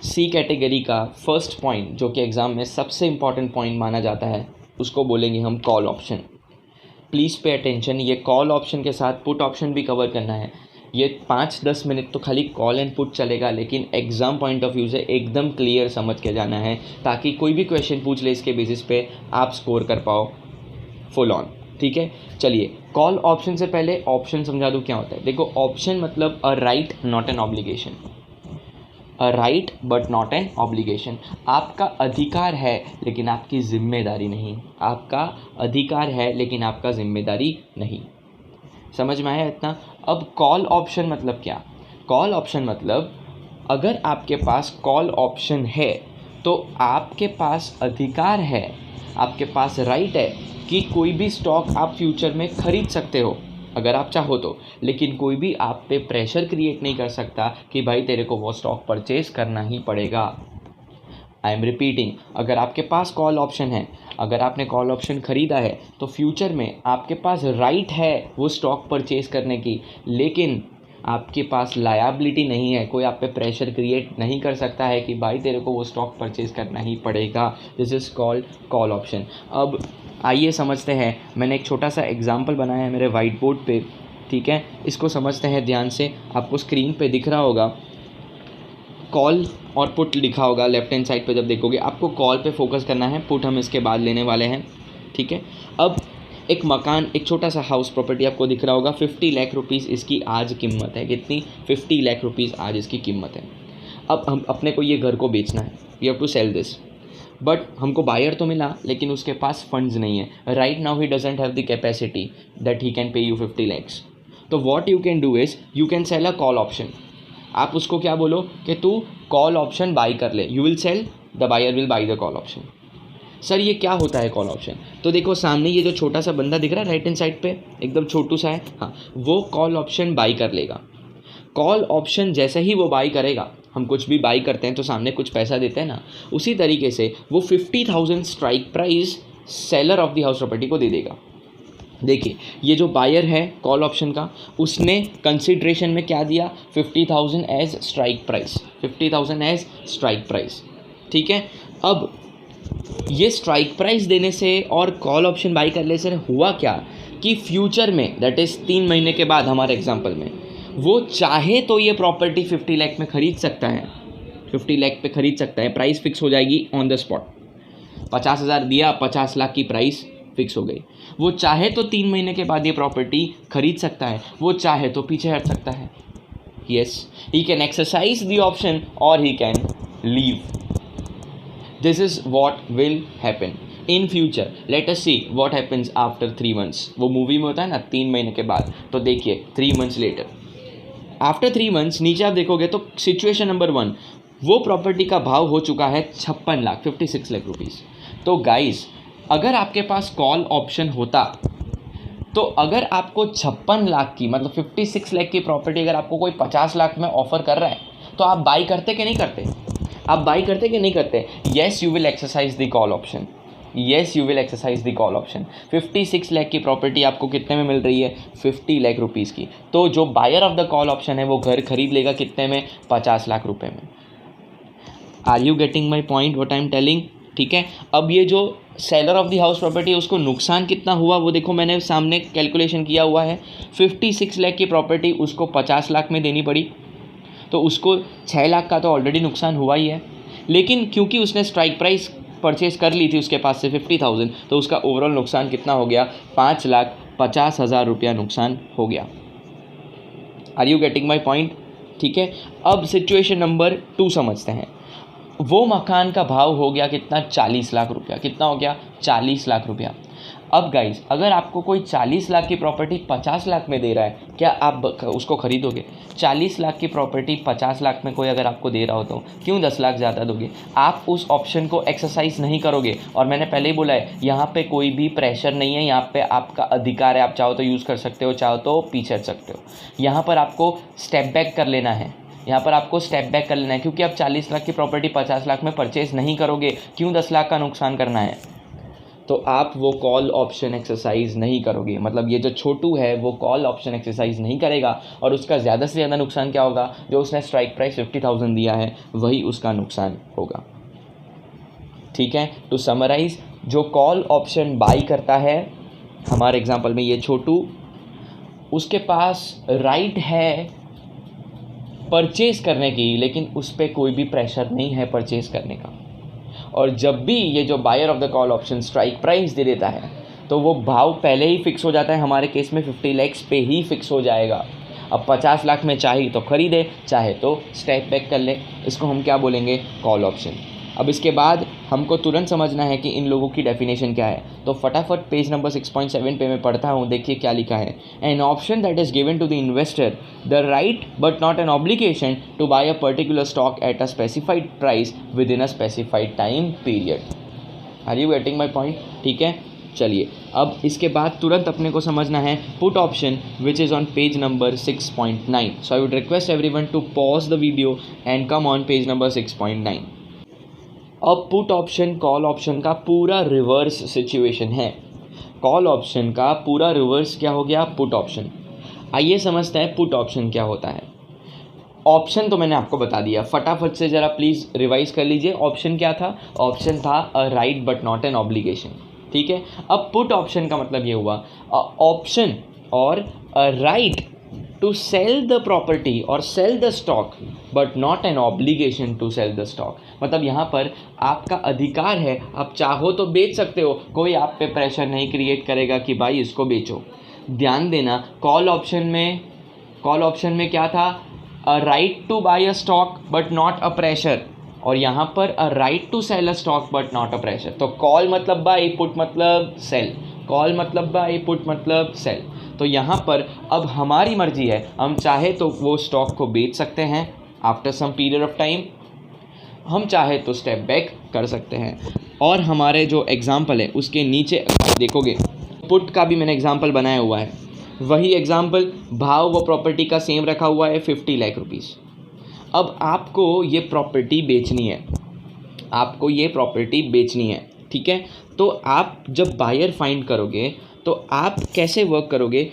सी category का first point जो कि एग्ज़ाम में सबसे इम्पॉर्टेंट पॉइंट माना जाता है उसको बोलेंगे हम call option. Please pay attention, ये कॉल ऑप्शन के साथ पुट ऑप्शन भी कवर करना है। ये 5-10 मिनट तो खाली कॉल एंड पुट चलेगा, लेकिन एग्ज़ाम पॉइंट ऑफ व्यू से एकदम क्लियर समझ के जाना है ताकि कोई भी क्वेश्चन पूछ ले इसके बेसिस पे आप स्कोर कर पाओ फुल ऑन। ठीक है, चलिए कॉल ऑप्शन से पहले ऑप्शन समझा दूँ क्या होता है। देखो, ऑप्शन मतलब a right not an obligation, a right but not an obligation. आपका अधिकार है लेकिन आपकी जिम्मेदारी नहीं, आपका अधिकार है लेकिन आपका जिम्मेदारी नहीं। समझ में आया इतना? अब कॉल ऑप्शन मतलब क्या? कॉल ऑप्शन मतलब अगर आपके पास कॉल ऑप्शन है तो आपके पास अधिकार है, आपके पास राइट है कि कोई भी स्टॉक आप फ्यूचर में खरीद सकते हो अगर आप चाहो तो, लेकिन कोई भी आप पे प्रेशर क्रिएट नहीं कर सकता कि भाई तेरे को वो स्टॉक परचेज करना ही पड़ेगा। आई एम रिपीटिंग, अगर आपके पास कॉल ऑप्शन है, अगर आपने कॉल ऑप्शन ख़रीदा है तो फ्यूचर में आपके पास राइट है वो स्टॉक परचेज करने की, लेकिन आपके पास लायबिलिटी नहीं है, कोई आप पे प्रेशर क्रिएट नहीं कर सकता है कि भाई तेरे को वो स्टॉक परचेज करना ही पड़ेगा। This is called call option. अब आइए समझते हैं, मैंने एक छोटा सा एग्जांपल बनाया है मेरे वाइट बोर्ड पे, ठीक है, इसको समझते हैं ध्यान से। आपको स्क्रीन पे दिख रहा होगा कॉल और पुट लिखा होगा लेफ्ट हैंड साइड पे। जब देखोगे आपको कॉल पे फोकस करना है, पुट हम इसके बाद लेने वाले हैं, ठीक है। अब एक मकान, एक छोटा सा हाउस प्रॉपर्टी आपको दिख रहा होगा, 50 लाख रुपीज़ इसकी आज कीमत है। कितनी? 50 लाख रुपीज़ आज इसकी कीमत है। अब हम अपने को ये घर को बेचना है, we have to sell this, but हमको बायर तो मिला लेकिन उसके पास फंड्स नहीं है। Right now he doesn't have the capacity that he can pay you 50 lakhs. तो what you can do is you can sell a call option. आप उसको क्या बोलो कि तू कॉल ऑप्शन बाई कर ले, you will sell, the buyer will buy the call option. Sir ये क्या होता है कॉल ऑप्शन? तो देखो सामने ये जो छोटा सा बंदा दिख रहा है राइट हैंड साइड पे, एकदम छोटू सा है, हाँ, वो कॉल ऑप्शन बाई कर लेगा। कॉल ऑप्शन जैसे ही वो बाई करेगा, हम कुछ भी बाई करते हैं तो सामने कुछ पैसा देते हैं ना, उसी तरीके से वो 50,000 strike price seller of the house property को दे देगा। देखिए, ये जो बायर है कॉल ऑप्शन का, उसने कंसिडरेशन में क्या दिया? 50,000 as strike price, 50,000 as strike price, ठीक है। अब ये स्ट्राइक प्राइस देने से और कॉल ऑप्शन बाई करने से हुआ क्या कि फ्यूचर में, दैट इज़ 3 महीने के बाद हमारे एग्जांपल में, वो चाहे तो ये प्रॉपर्टी 50 लाख में ख़रीद सकता है, 50 लाख पे ख़रीद सकता है। प्राइस फिक्स हो जाएगी ऑन द स्पॉट, 50,000 दिया, 50 लाख की प्राइस फिक्स हो गई। वो चाहे तो 3 महीने के बाद ये प्रॉपर्टी खरीद सकता है, वो चाहे तो पीछे हट सकता है। Yes, he can exercise the option और he can leave. This is what will happen in future. Let us see what happens after 3 months. वो मूवी में होता है ना 3 महीने के बाद, तो देखिए 3 मंथ्स लेटर, आफ्टर 3 मंथ्स नीचे आप देखोगे तो सिचुएशन नंबर 1, वो प्रॉपर्टी का भाव हो चुका है 56 लाख, 56 लाख रुपीज़। तो गाइज, अगर आपके पास कॉल ऑप्शन होता तो अगर आपको 56 लाख की, मतलब 56 लाख की प्रॉपर्टी अगर आपको कोई 50 लाख में ऑफर कर रहा है तो आप बाई करते कि नहीं करते? आप बाई करते कि नहीं करते? Yes, you will exercise the call option, yes you will exercise the call option. 56 lakh की प्रॉपर्टी आपको कितने में मिल रही है? 50 लाख रुपीज़ की। तो जो buyer of the call option है वो घर खरीद लेगा कितने में? 50 लाख रुपए में। Are you getting my point what I am telling? ठीक है। अब ये जो seller of the house property है उसको नुकसान कितना हुआ वो देखो, मैंने सामने कैलकुलेशन किया हुआ है। 56 लाख की प्रॉपर्टी उसको 50 लाख में देनी पड़ी, तो उसको 6 लाख का तो ऑलरेडी नुकसान हुआ ही है। लेकिन क्योंकि उसने स्ट्राइक प्राइस परचेज कर ली थी उसके पास से 50,000, तो उसका ओवरऑल नुकसान कितना हो गया? 5,50,000 रुपया नुकसान हो गया। Are you getting my point? ठीक है। अब सिचुएशन नंबर 2 समझते हैं। वो मकान का भाव हो गया कितना? 40 लाख रुपया। कितना हो गया? 40 लाख रुपया। अब गाइस, अगर आपको कोई 40 लाख की प्रॉपर्टी 50 लाख में दे रहा है, क्या आप उसको खरीदोगे? 40 लाख की प्रॉपर्टी 50 लाख में कोई अगर आपको दे रहा हो तो क्यों 10 लाख ज़्यादा दोगे? आप उस ऑप्शन को एक्सरसाइज नहीं करोगे। और मैंने पहले ही बोला है, यहाँ पे कोई भी प्रेशर नहीं है, यहाँ पे आपका अधिकार है, आप चाहो तो यूज़ कर सकते हो, चाहो तो पीछे हट सकते हो। यहाँ पर आपको स्टेप बैक कर लेना है, यहाँ पर आपको स्टेप बैक कर लेना है, क्योंकि आप 40 लाख की प्रॉपर्टी 50 लाख में परचेज़ नहीं करोगे। क्यों 10 लाख का नुकसान करना है? तो आप वो कॉल ऑप्शन एक्सरसाइज नहीं करोगे। मतलब ये जो छोटू है वो कॉल ऑप्शन एक्सरसाइज नहीं करेगा और उसका ज़्यादा से ज़्यादा नुकसान क्या होगा, जो उसने स्ट्राइक प्राइस 50,000 दिया है वही उसका नुकसान होगा। ठीक है, टू समराइज, जो कॉल ऑप्शन बाई करता है, हमारे एग्जांपल में ये छोटू, उसके पास राइट है परचेज करने की, लेकिन उस पर कोई भी प्रेशर नहीं है परचेज करने का। और जब भी ये जो buyer of the call option strike price दे देता है तो वो भाव पहले ही फिक्स हो जाता है। हमारे केस में 50 लाख पे ही फिक्स हो जाएगा। अब 50 लाख में चाहे तो ख़रीदे, चाहे तो स्टेप बैक कर ले। इसको हम क्या बोलेंगे, कॉल ऑप्शन। अब इसके बाद हमको तुरंत समझना है कि इन लोगों की डेफिनेशन क्या है। तो फटाफट पेज नंबर 6.7 पे मैं पढ़ता हूँ, देखिए क्या लिखा है। An option that is given to the investor the right but not an obligation to buy a particular stock at a specified price within a specified time period. Are you getting my point? ठीक है, चलिए अब इसके बाद तुरंत अपने को समझना है put option which is on page number 6.9। So I would request everyone to pause the video and come on page number 6.9। अब पुट ऑप्शन कॉल ऑप्शन का पूरा रिवर्स सिचुएशन है। कॉल ऑप्शन का पूरा रिवर्स क्या हो गया, पुट ऑप्शन। आइए समझते हैं पुट ऑप्शन क्या होता है। ऑप्शन तो मैंने आपको बता दिया, फटाफट से ज़रा प्लीज़ रिवाइज कर लीजिए। ऑप्शन क्या था, ऑप्शन था a right but not an obligation. ठीक है, अब पुट ऑप्शन का मतलब ये हुआ ऑप्शन और a right to sell the property और sell the stock but not an obligation to sell the stock. मतलब यहाँ पर आपका अधिकार है, आप चाहो तो बेच सकते हो, कोई आप पे प्रेशर नहीं क्रिएट करेगा कि भाई इसको बेचो। ध्यान देना, कॉल ऑप्शन में क्या था, a right to buy a stock but not a pressure, और यहाँ पर a right to sell a stock but not a pressure. तो कॉल मतलब बाय, पुट मतलब सेल, कॉल मतलब बाय, पुट मतलब सेल। तो यहाँ पर अब हमारी मर्जी है, हम चाहे तो वो स्टॉक को बेच सकते हैं after some period of time, हम चाहे तो स्टेप बैक कर सकते हैं। और हमारे जो एग्जाम्पल है उसके नीचे देखोगे पुट का भी मैंने एग्जाम्पल बनाया हुआ है। वही एग्जाम्पल, भाव वो प्रॉपर्टी का सेम रखा हुआ है 50 लाख रुपीज़। अब आपको ये प्रॉपर्टी बेचनी है, ठीक है। तो आप जब बायर फाइंड करोगे तो आप कैसे वर्क करोगे,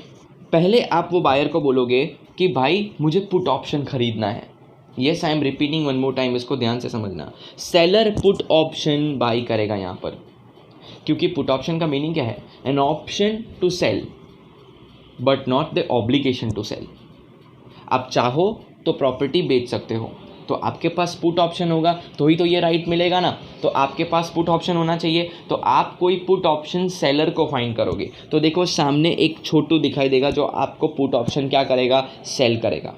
पहले आप वो बायर को बोलोगे कि भाई मुझे पुट ऑप्शन ख़रीदना है। Yes, I am repeating one more time, इसको ध्यान से समझना। सेलर पुट ऑप्शन बाई करेगा यहाँ पर, क्योंकि पुट ऑप्शन का मीनिंग क्या है, an option to sell but not the obligation to sell. आप चाहो तो प्रॉपर्टी बेच सकते हो, तो आपके पास पुट ऑप्शन होगा तो ही तो ये राइट मिलेगा ना। तो आपके पास पुट ऑप्शन होना चाहिए, तो आप कोई पुट ऑप्शन सेलर को फाइंड करोगे। तो देखो सामने एक छोटू दिखाई देगा जो आपको पुट ऑप्शन क्या करेगा, सेल करेगा।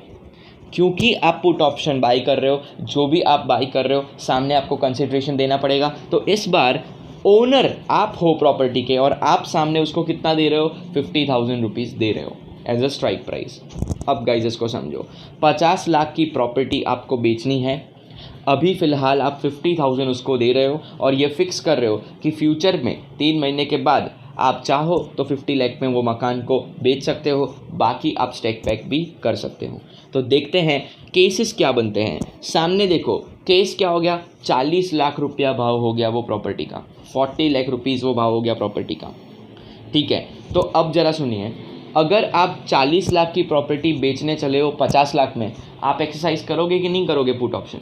क्योंकि आप पुट ऑप्शन बाई कर रहे हो, जो भी आप बाई कर रहे हो सामने आपको कंसिडरेशन देना पड़ेगा। तो इस बार ओनर आप हो प्रॉपर्टी के और आप सामने उसको कितना दे रहे हो, 50,000 रुपीज़ दे रहे हो एज अ स्ट्राइक प्राइस। अब गाइज इसको समझो, 50 लाख की प्रॉपर्टी आपको बेचनी है, अभी फ़िलहाल आप 50,000 उसको दे रहे हो और ये फिक्स कर रहे हो कि फ्यूचर में 3 महीने के बाद आप चाहो तो 50 लाख में वो मकान को बेच सकते हो, बाकी आप स्टेक बैक भी कर सकते हो। तो देखते हैं केसेस क्या बनते हैं। सामने देखो केस क्या हो गया, 40 लाख रुपया भाव हो गया वो प्रॉपर्टी का, 40 लाख रुपीज़ वो भाव हो गया प्रॉपर्टी का। ठीक है, तो अब ज़रा सुनिए, अगर आप 40 लाख की प्रॉपर्टी बेचने चले हो 50 लाख में, आप एक्सरसाइज करोगे कि नहीं करोगे पुट ऑप्शन?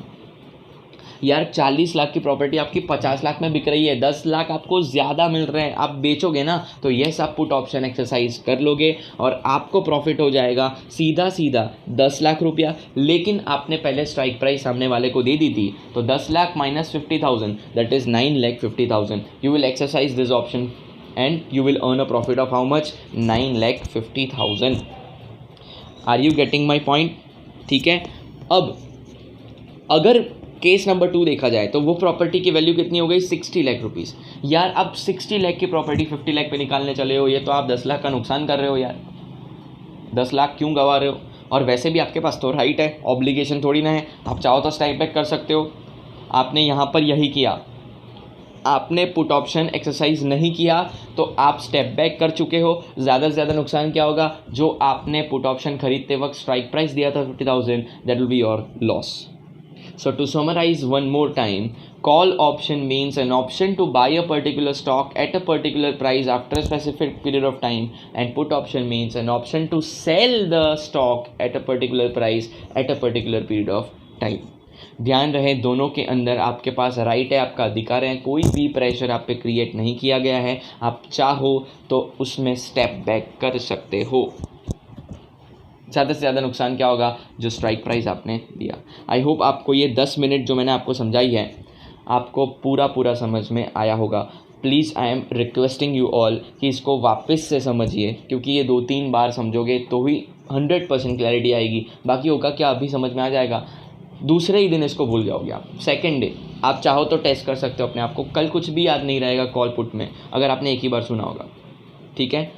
यार 40 लाख की प्रॉपर्टी आपकी 50 लाख में बिक रही है, 10 लाख आपको ज़्यादा मिल रहे हैं, आप बेचोगे ना, तो यस आप पुट ऑप्शन एक्सरसाइज कर लोगे और आपको प्रॉफिट हो जाएगा सीधा 10 लाख रुपया। लेकिन आपने पहले स्ट्राइक प्राइस सामने वाले को दे दी थी, तो 10 lakh minus 50,000 that is 9,50,000। You will exercise this option and you will earn a profit of how much, 9,50,000। Are you getting my point? ठीक है, अब अगर केस नंबर 2 देखा जाए तो वो प्रॉपर्टी की वैल्यू कितनी हो गई, 60 लाख रुपीज़। यार अब 60 लाख की प्रॉपर्टी 50 लाख पे निकालने चले हो, ये तो आप 10 लाख का नुकसान कर रहे हो यार। 10 लाख क्यों गंवा रहे हो? और वैसे भी आपके पास तो राइट है, ऑब्लिगेशन थोड़ी ना है, आप चाहो तो स्टेप बैक कर सकते हो। आपने यहाँ पर यही किया, आपने पुट ऑप्शन एक्सरसाइज नहीं किया तो आप स्टेप बैक कर चुके हो। ज़्यादा से ज़्यादा नुकसान क्या होगा, जो आपने पुट ऑप्शन खरीदते वक्त स्ट्राइक प्राइस दिया था 50,000, that will be your loss. So to summarize one more time, call option means an option to buy a particular stock at a particular price after a specific period of time, and put option means an option to sell the stock at a particular price at a particular period of time. ध्यान रहे दोनों के अंदर आपके पास right है, आपका अधिकार है, कोई भी प्रेशर आप पे क्रिएट नहीं किया गया है। आप चाहो तो उसमें स्टेप बैक कर सकते हो। ज़्यादा से ज़्यादा नुकसान क्या होगा? जो स्ट्राइक प्राइस आपने दिया। आई होप आपको ये 10 मिनट जो मैंने आपको समझाई है आपको पूरा समझ में आया होगा। Please I am requesting you all कि इसको वापस से समझिए, क्योंकि ये 2-3 बार समझोगे तो ही 100% क्लैरिटी आएगी। बाकी होगा क्या, अभी समझ में आ जाएगा, दूसरे ही दिन इसको भूल जाओगे आप। सेकेंड डे आप चाहो तो टेस्ट कर सकते हो अपने आप को, कल कुछ भी याद नहीं रहेगा कॉल पुट में अगर आपने एक ही बार सुना होगा। ठीक है,